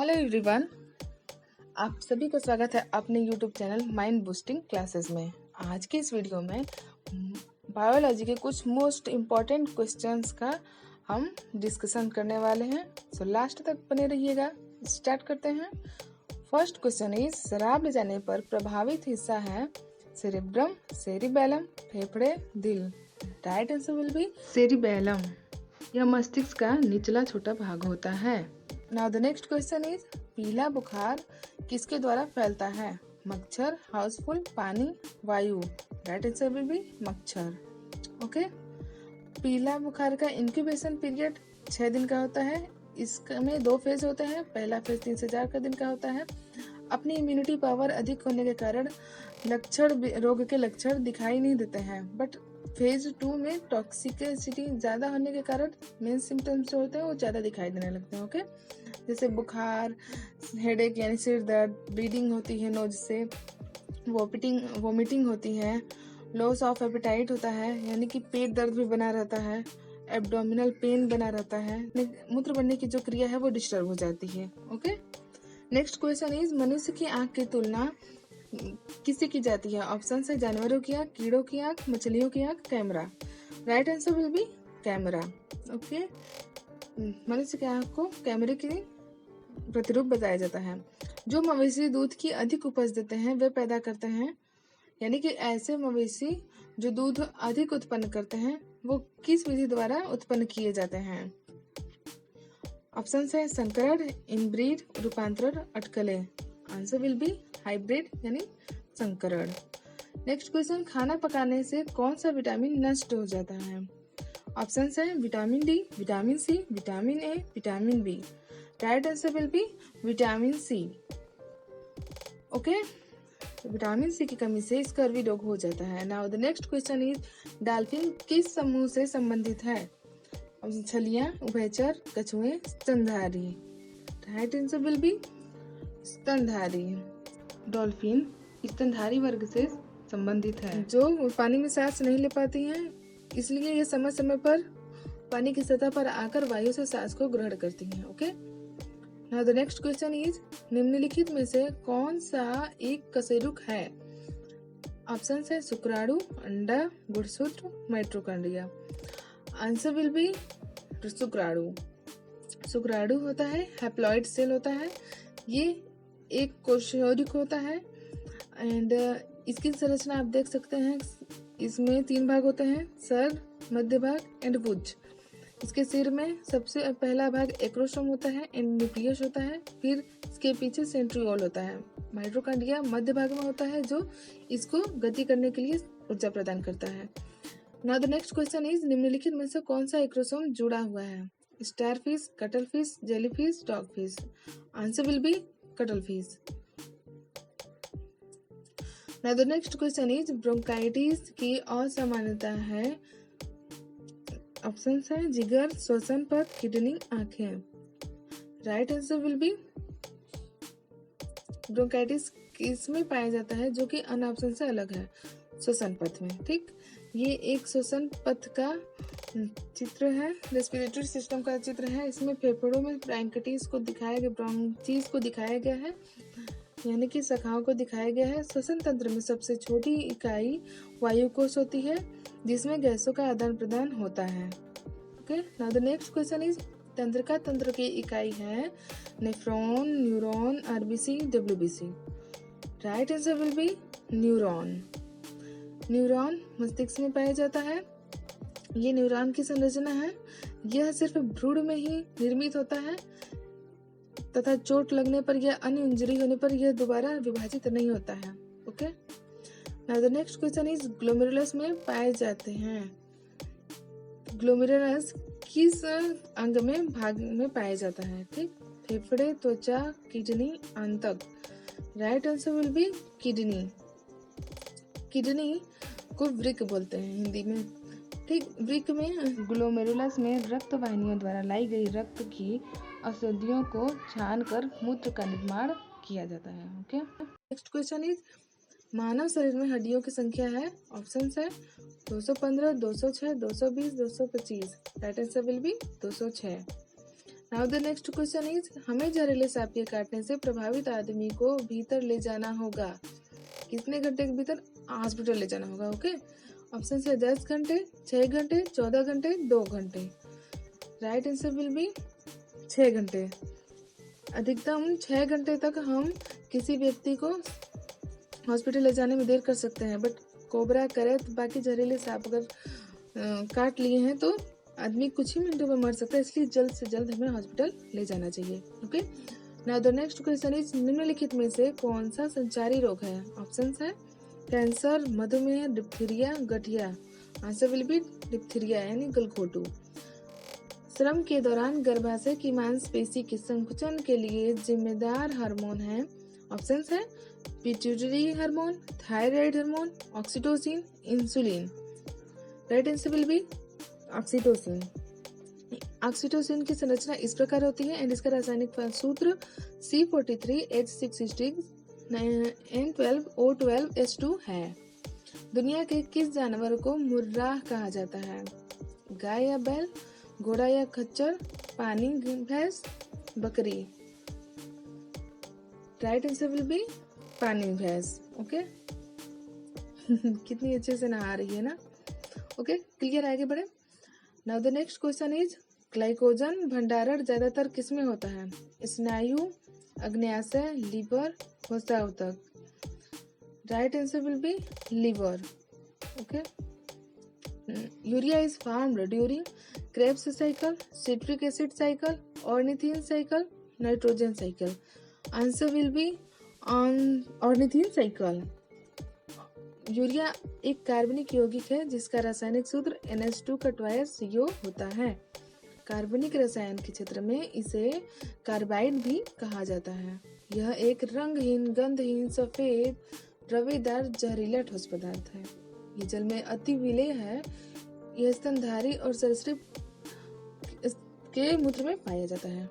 Hello everyone, आप सभी का स्वागत है अपने YouTube channel mind boosting classes में। आज के इस वीडियो में बायोलॉजी के कुछ मोस्ट इम्पॉर्टेंट क्वेश्चंस का हम डिस्कशन करने वाले हैं। सो लास्ट तक बने रहिएगा। स्टार्ट करते हैं। फर्स्ट क्वेश्चन इज, शराब ले जाने पर प्रभावित हिस्सा है सेरेब्रम, सेरिबेलम, फेफड़े, दिल। Right answer will be cerebellum. यह मस्तिष्क का निचला छोटा भाग होता है। Now the next question is, पीला बुखार किसके द्वारा फैलता है? मच्छर, हाउसफुल, पानी, वायु। राइट आंसर विल बी मच्छर। ओके, पीला बुखार का इंक्यूबेशन पीरियड 6 दिन का होता है। इसमें 2 फेज होते हैं। पहला फेज 3 से 4 दिन का होता है। अपनी इम्यूनिटी पावर अधिक होने के कारण रोग के लक्षण दिखाई नहीं देते हैं, बट फेज 2 में टॉक्सिसिटी ज्यादा होने के कारण मेन सिम्टम्स जो होते हैं वो ज्यादा दिखाई देने लगते हैं। ओके, जैसे बुखार, हेडेक यानी सिर दर्द, ब्लीडिंग होती है नोज से, वोमिटिंग होती है, लॉस ऑफ एपेटाइट होता है यानी कि पेट दर्द भी बना रहता है, एब्डोमिनल पेन बना रहता है, मूत्र बनने की जो क्रिया है वो डिस्टर्ब हो जाती है। ओके, नेक्स्ट क्वेश्चन इज, मनुष्य की आंख की तुलना किससे की जाती है? ऑप्शन है जानवरों की आंख, कीड़ों की आंख, मछलियों की आंख, camera. Right answer will be camera. Okay, मनुष्य की आंख को कैमरे की प्रतिरूप बताया जाता है। जो मवेशी दूध की अधिक उपज देते हैं वे पैदा करते हैं, यानी कि ऐसे मवेशी जो दूध अधिक उत्पन्न करते हैं वो किस विधि द्वारा उत्पन्न किए जाते हैं? ऑप्शन है संकरण, इनब्रीड, रूपांतरण, अटकलें। आंसर विल बी हाइब्रिड यानी संकरण। नेक्स्ट क्वेश्चन, खाना पकाने से कौन सा विटामिन नष्ट हो जाता है? ऑप्शन है vitamin D, vitamin C, vitamin A, vitamin B. Right answer will be vitamin C. Okay, vitamin C की कमी से स्कर्वी रोग हो जाता है। Now the next question is, dolphin किस समूह से संबंधित है? छलियां, उभयचर, कछुए, स्तनधारी। राइट आंसर विल बी स्तनधारी। डॉल्फिन स्तनधारी वर्ग से संबंधित है, जो पानी में सांस नहीं ले पाती हैं, इसलिए ये समय समय पर पानी की सतह पर आकर वायु से सांस को ग्रहण करती हैं। Okay, now the next question is, निम्नलिखित में से कौन सा एक कशेरुक है? ऑप्शन है शुक्राणु, अंडा, गुणसूत्र, माइटोकॉन्ड्रिया। आंसर विल बी शुक्राणु। शुक्राणु होता है हैप्लॉइड सेल होता है, ये एक कोशिकारिक होता है एंड इसकी संरचना आप देख सकते हैं। इसमें 3 भाग होते हैं, सर, मध्य भाग एंड भुज। इसके सिर में सबसे पहला भाग एक्रोसोम होता है एंड न्यूक्लियस होता है, फिर इसके पीछे सेंट्रियोल होता है। माइटोकॉन्ड्रिया मध्य भाग में होता है जो इसको गति करने के लिए ऊर्जा प्रदान करता है। Now the next question is, निम्नलिखित में से कौन सा एक्रोसोम जुड़ा हुआ है? Starfish, cuttlefish, jellyfish, dogfish. Answer will be cuttlefish. Now the next question is, bronchitis की असामान्यता है? ऑप्शन है जिगर, श्वसन पथ, किडनी, आंखें। Right answer will be bronchitis किसमें पाया जाता है जो कि अन्य ऑप्शन से अलग है? श्वसन पथ में। ठीक, ये एक श्वसन पथ का चित्र है, रेस्पिरेटरी सिस्टम का चित्र है। इसमें फेफड़ों में ब्रोंकाइटिस को दिखाया गया, ब्रोंचिस को दिखाया गया है, यानी कि शाखाओं को दिखाया गया है। श्वसन तंत्र में सबसे छोटी इकाई वायु कोश होती है जिसमें गैसों का आदान प्रदान होता है। Okay, now the next question is, तंत्रिका तंत्र की इकाई है nephron, neuron, RBC, WBC. Right answer will be neuron. Neuron मस्तिष्क में पाया जाता है। ये न्यूरॉन की संरचना है, यह सिर्फ भ्रूण में ही निर्मित होता है तथा चोट लगने पर या अन्य इंजरी होने पर यह दोबारा विभाजित नहीं होता है। Okay, now the next question is, glomerulus में पाए जाते हैं। ग्लोमेरुलस किस अंग में भाग में पाया जाता है? ठीक, फेफड़े, त्वचा, किडनी, आंतक। Right answer will be kidney. Kidney को वृक्क बोलते हैं हिंदी में। ठीक, वृक्क में ग्लोमेरुलस में रक्त वाहिनियों द्वारा लाई गई रक्त की अशुद्धियों को छानकर मूत्र का निर्माण किया जाता है। ओके, नेक्स्ट क्वेश्चन इज, मानव शरीर में हड्डियों की संख्या है? ऑप्शन है 215, 206, 220, 225। Right answer will be 206। Now the next question is, हमें जहरीले सांप के काटने से प्रभावित आदमी को भीतर ले जाना होगा। कितने घंटे के भीतर हॉस्पिटल ले जाना होगा? ओके, ऑप्शन है 10 घंटे, 6 घंटे, 14 घंटे, 2 घंटे। राइट आंसर विल बी 6 घंटे। अधिकतम 6 घंटे तक हम किसी व्यक्ति को हॉस्पिटल ले जाने में देर कर सकते हैं, बट कोबरा, करैत, बाकी जहरीले सांप अगर काट लिए हैं तो आदमी कुछ ही मिनटों में मर सकता है, इसलिए जल्द से जल्द हमें हॉस्पिटल ले जाना चाहिए। Okay, now the next question is, निम्नलिखित में से कौन सा संचारी रोग है? ऑप्शंस है कैंसर, मधुमेह, डिप्थीरिया, गठिया। आंसर विल बी डिप्थीरिया यानी गलघोटू। श्रम के दौरान गर्भाशय की मांसपेशी के संकुचन के लिए जिम्मेदार हार्मोन है। ऑप्शंस है pituitary hormone, thyroid hormone, oxytocin, insulin. Right answer will be oxytocin. Oxytocin की संरचना इस प्रकार होती है एंड इसका रासायनिक सूत्र C43H666N12O12H2 है। दुनिया के किस जानवर को मुर्राह कहा जाता है? गाय या बैल, घोड़ा या खच्चर, पानी भैंस, बकरी। राइट आंसर विल बी पानी भैंस। ओके कितनी अच्छे से नहा रही है ना। ओके, क्लियर, आगे बढ़े। Now the next question is, glycogen भंडारण ज्यादातर किसमें होता है? स्नायु, अग्न्याशय, लीवर, वसा ऊतक। Right answer will be liver. Okay, urea is formed during Krebs cycle, citric acid cycle, ornithine cycle, nitrogen cycle. Answer will be on ornithine cycle. Urea एक कार्बनिक यौगिक है जिसका रासायनिक सूत्र NH2 का ट्वाइस CO होता है। कार्बनिक रसायन के क्षेत्र में इसे कार्बाइड भी कहा जाता है। यह एक रंगहीन, गंधहीन, सफेद, रवेदार, जहरीला ठोस पदार्थ है। ये जल में अति विलेय है। यह स्तनधारी और सरीसृप के मूत्र में पाया जाता है।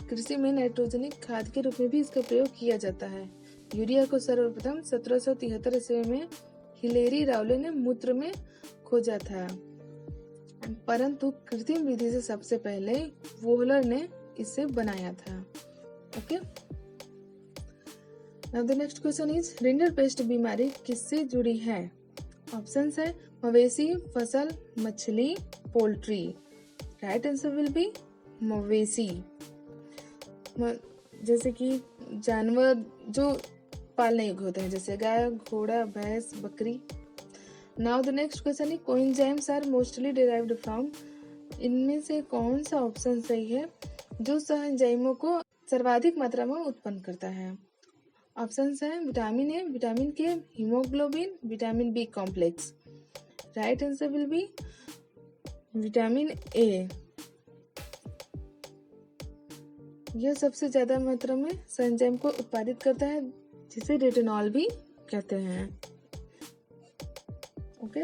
कृषि में नाइट्रोजनिक खाद के रूप में भी इसका प्रयोग किया जाता है। यूरिया को सर्वप्रथम 1773 ईस्वी में हिलेरी रावले ने मूत्र में खोजा था, परंतु कृत्रिम विधि से सबसे पहले वोहलर ने इसे बनाया था। Okay, now the next question is, rinderpest बीमारी किससे जुड़ी है? ऑप्शंस है मवेशी, फसल, मछली, poultry. Right answer will be मवेशी। जैसे कि जानवर जो पालने योग्य होते हैं, जैसे गाय, घोड़ा, भैंस, बकरी। नाउ द नेक्स्ट क्वेश्चन है, coenzymes are mostly derived from. इनमें से कौन सा ऑप्शन सही है जो सहएंजाइमों को सर्वाधिक मात्रा में उत्पन्न करता है? ऑप्शंस है vitamin A, vitamin K, haemoglobin, vitamin B complex. Right answer will be vitamin A. यह सबसे ज्यादा मात्रा में सहएंजाइम को उत्पादित करता है, जिसे रेटिनॉल भी कहते हैं। ओके,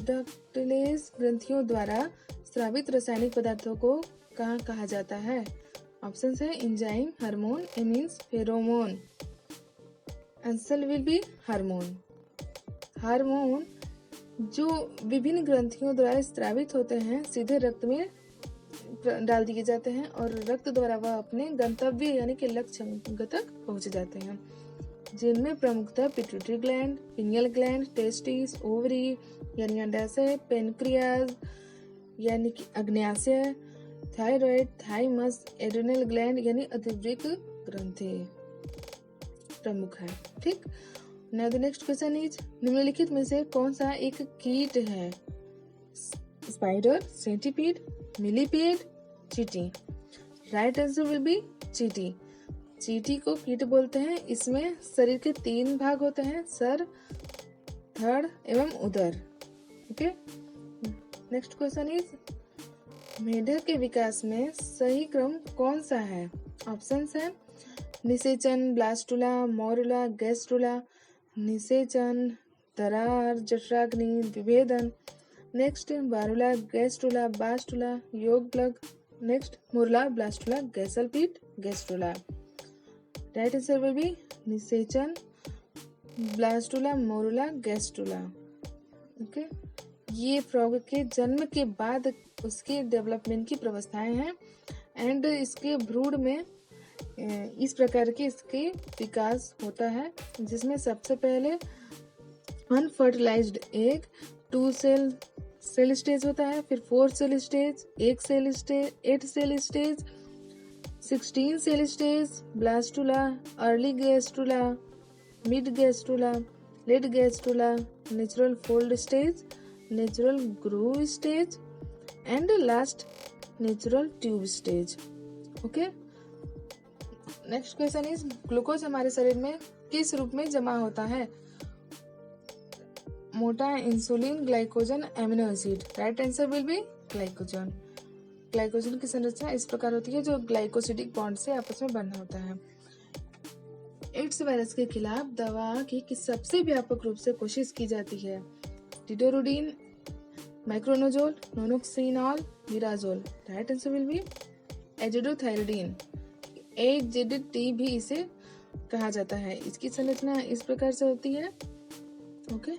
डक्टिलेस ग्रंथियों द्वारा स्रावित रासायनिक पदार्थों को कहाँ कहा जाता है? ऑप्शन है enzyme, hormone, amines, pheromone. Answer will be hormone. Hormone जो विभिन्न ग्रंथियों द्वारा स्रावित होते हैं सीधे रक्त में डाल दिए जाते हैं और रक्त द्वारा वह अपने गंतव्य यानी कि लक्ष्य तक पहुंच जाते हैं, जिनमें प्रमुखतः pituitary gland, pineal gland, testis, ovary यानी अंडाशय, पेनक्रियाज यानी कि अग्न्याशय, थायराइड, थाइमस, एड्रिनल ग्लैंड यानी अधिवृक्क ग्रंथि प्रमुख है। ठीक, now the next question is, निम्नलिखित में से कौन सा एक कीट है? स्पाइडर, सेंटीपीड, मिलीपीड, चींटी। राइट आंसर विल बी चींटी। चींटी को कीट बोलते हैं। इसमें शरीर के 3 भाग होते हैं, सर, धड़ एवं उदर। ओके, नेक्स्ट क्वेश्चन इज, मेढक के विकास में सही क्रम कौन सा है? ऑप्शंस है निषेचन, ब्लास्टुला, मोरुला, गैस्ट्रुला। निषेचन, दरार, जठराग्नि, विभेदन। Next बारुला, gastrula, blastula, yolk plug. Next morula, blastula, गैसलपीट, gastrula. Right answer will be निषेचन, ब्लास्टुला, मोरुला, गैस्ट्रुला। ओके, ये फ्रॉग के जन्म के बाद उसके डेवलपमेंट की व्यवस्थाएं हैं एंड इसके ब्रूड में इस प्रकार के इसके विकास होता है, जिसमें सबसे पहले अनफर्टिलाइज्ड एग, 2 सेल स्टेज होता है, फिर 4 cell stage, 1 cell stage, 8 cell stage, 16 cell stage, blastula, early gastrula, mid gastrula, late gastrula, natural fold stage, natural groove stage and last natural tube stage. Okay, next question is glucose हमारे शरीर में किस रूप में जमा होता है? मोटा insulin, glycogen, amino acid. Right answer will be glycogen. Glycogen की संरचना इस प्रकार होती है जो ग्लाइकोसिडिक बॉन्ड से आपस में बंधा होता है। एड्स वायरस के खिलाफ दवा की सबसे व्यापक रूप से कोशिश की जाती है? टिटोरुडीन, माइक्रोनोजोल, नोनोक्सिनॉल, मिराजोल। राइट आंसर विल बी एजिडोथायरोडीन। AZD भी इसे कहा जाता है। इसकी संरचना इस प्रकार से होती है। Okay,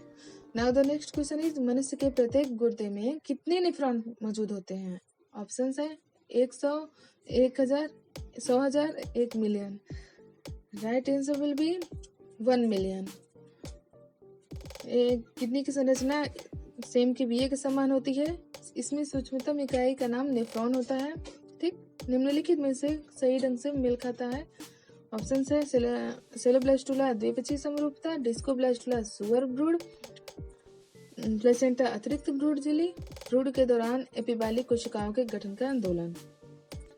now the next question is मनुष्य के प्रत्येक गुर्दे में कितने नेफ्रॉन मौजूद होते हैं? ऑप्शंस है 100, 1000, 100,000, 1 million. Right answer will be 1 million. Kidney की संरचना सेम के बीए के समान होती है। इसमें सूक्ष्मतम इकाई का नाम नेफ्रॉन होता है। ठीक, निम्नलिखित में से सही ढंग से मेल खाता है। ऑप्शन है सेलोब्लास्टुला द्विपक्षीय समरूपता, डिस्कोब्लास्टुला सुअर भ्रूण, प्लेसेंटा अतिरिक्त भ्रूण झिल्ली, भ्रूण के दौरान एपिबालिक कोशिकाओं के गठन का आंदोलन।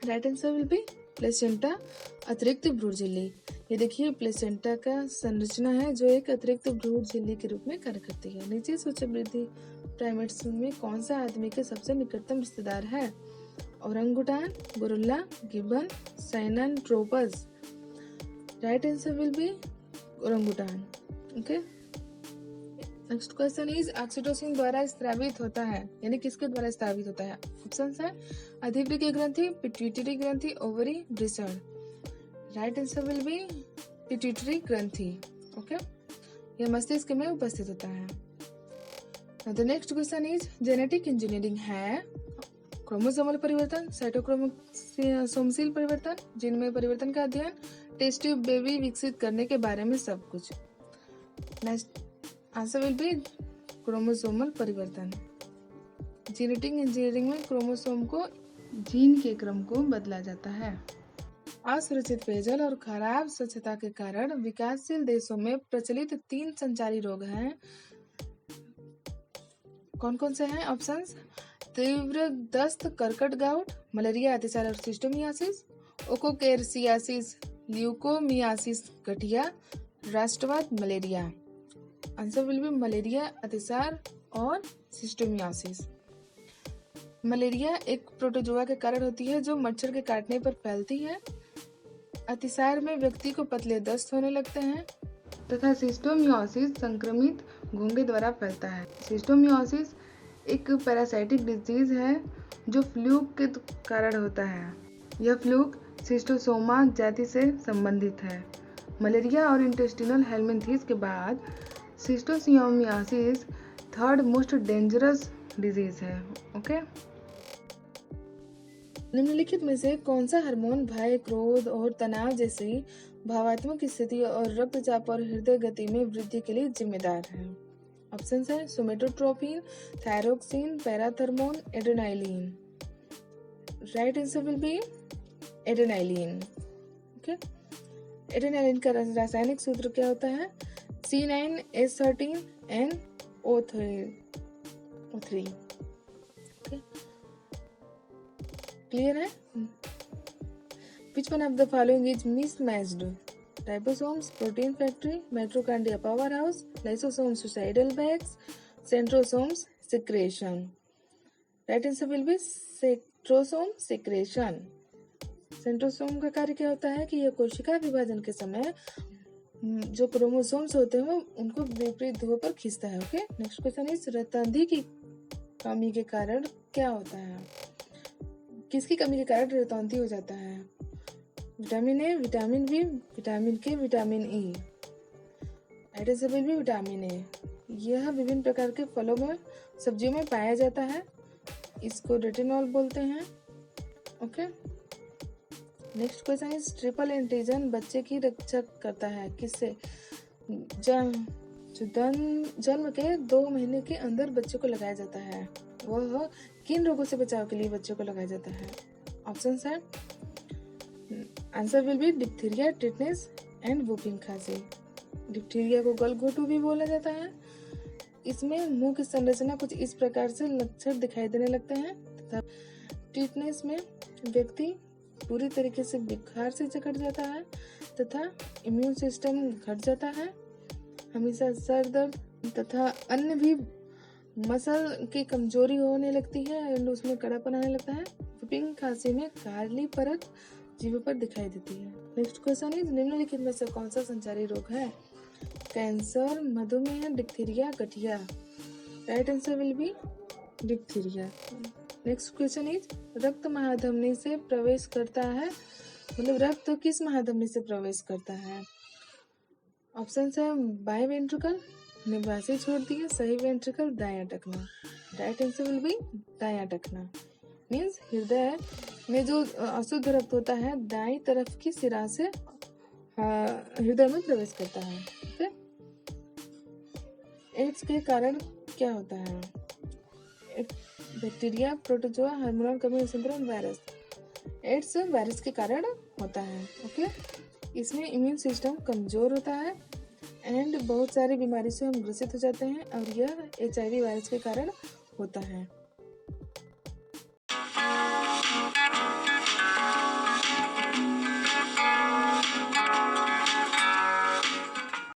Right answer will be placenta अतिरिक्त भ्रूण झिल्ली। ये देखिए प्लेसेंटा का संरचना है जो एक अतिरिक्त भ्रूण झिल्ली के रूप में कार्य करती है। नीचे सूची वृद्धि प्राइमेट्स में कौन सा आदमी के सबसे निकटतम रिश्तेदार है? Orangutan, gorilla, gibbon, Sinanthropus. Right answer will be orangutan. Okay, next question is oxytocin द्वारा स्रावित होता है, यानी किसके द्वारा स्रावित होता है? ऑप्शंस है अधिवृक्कीय ग्रंथि, पिट्यूटरी ग्रंथि, ओवरी, ब्रिसर्ड। Right answer will be pituitary ग्रंथि। ओके, यह मस्तिष्क में उपस्थित होता है। The next question is genetic engineering है क्रोमोसोमल परिवर्तन, साइटोक्रोमोसोमशील परिवर्तन, जीन में परिवर्तन का अध्ययन, टेस्ट ट्यूब बेबी विकसित करने के बारे में सब कुछ। Next answer will be chromosomal परिवर्तन। जेनेटिक इंजीनियरिंग में क्रोमोसोम को जीन के क्रम को बदला जाता है। असुरक्षित पेयजल और खराब स्वच्छता के कारण विकासशील देशों में प्रचलित 3 संचारी रोग हैं। कौन कौन से हैं? ऑप्शंस तीव्र दस्त, कर्कट गाउट, मलेरिया, अतिसार और सिस्टोमियासिस, ओकोकेरसियासिस, ल्यूकोमियासिस, गठिया, राष्ट्रवाद, malaria. Answer will be malaria, अतिसार और सिस्टोमियासिस। मलेरिया एक प्रोटोजोआ के कारण होती है जो मच्छर के काटने पर फैलती है। अतिसार में व्यक्ति को पतले दस्त होने लगते हैं तथा सिस्टोमियासिस संक्रमित घोंघे द्वारा फैलता है। सिस्टोमियासिस एक पैरासाइटिक डिजीज है जो फ्लूक के कारण होता है। यह फ्लूक सिस्टोसोमा जाति से संबंधित है। मलेरिया और इंटेस्टिनल हेलमिंथेस के बाद सिस्टोसियोमियासिस 3rd मोस्ट डेंजरस डिजीज है। ओके, निम्नलिखित में से कौन सा हार्मोन भय, क्रोध और तनाव जैसी भावात्मक स्थिति और रक्तचाप और हृदय गति में वृद्धि के लिए जिम्मेदार है? ऑप्शंस है somatotropin, thyroxine, parathormone, adrenaline. Right answer will be adrenaline. Okay, adrenaline का रासायनिक सूत्र क्या होता है? C9H13NO3। क्लियर है? Which one of the following is mismatched? Ribosomes, protein factory, mitochondria powerhouse, lysosomes suicidal bags, centrosomes secretion. Right answer will be centrosome secretion. Centrosome का कार्य क्या होता है कि यह कोशिका विभाजन के समय जो क्रोमोसोम्स होते हैं उनको विपरीत ध्रुव पर खींचता है। ओके, नेक्स्ट क्वेश्चन इज रतौंधी की कमी के कारण क्या होता है? किसकी कमी के कारण रतौंधी हो जाता है? Vitamin A, vitamin B, vitamin K, vitamin E. Vitamin C भी विटामिन ए, यह विभिन्न प्रकार के फलों में सब्जियों में पाया जाता है, इसको रेटिनॉल बोलते हैं। Okay, next question is triple antigen बच्चे की रक्षा करता है किससे? जन्म के 2 महीने के अंदर बच्चे को लगाया जाता है, वह किन रोगों से बचाव के लिए बच्चों को लगाया जाता है? ऑप्शन है, answer will be diphtheria, tetanus and whopping खांसी। डिप्थीरिया को गलघोटू भी बोला जाता है। इसमें मुंह की संरचना कुछ इस प्रकार से लक्षण दिखाई देने लगते हैं तथा टिटनेस में व्यक्ति पूरी तरीके से बुखार से जकड़ जाता है तथा इम्यून सिस्टम घट जाता है, हमेशा सर दर्द तथा अन्य भी मसल की कमजोरी होने लगती है एंड उसमें कड़ापन आने लगता है। वुपिंग खांसी में काली परत जीभ पर दिखाई देती है। नेक्स्ट क्वेश्चन इज निम्नलिखित में से कौन सा संचारी रोग है? कैंसर, मधुमेह, डिप्थीरिया, गठिया। Right answer will be diphtheria. Next question is रक्त महाधमनी से प्रवेश करता है, मतलब रक्त किस महाधमनी से प्रवेश करता है? ऑप्शन है, बाएं वेंट्रिकल, निवासी छोड़ दिए, सही वेंट्रिकल, दायां टखना। राइट आंसर विल बी दायां टखना। मीन्स हृदय में जो अशुद्ध रक्त होता है दाईं तरफ की सिरा से हृदय में प्रवेश करता है। ओके, एड्स के कारण क्या होता है? बैक्टीरिया, प्रोटोजोआ, हार्मोनल कमी सिंड्रोम, वायरस। एड्स वायरस के कारण होता है। ओके, इसमें इम्यून सिस्टम कमजोर होता है एंड बहुत सारी बीमारी से हम ग्रसित हो जाते हैं और यह HIV वायरस के कारण होता है।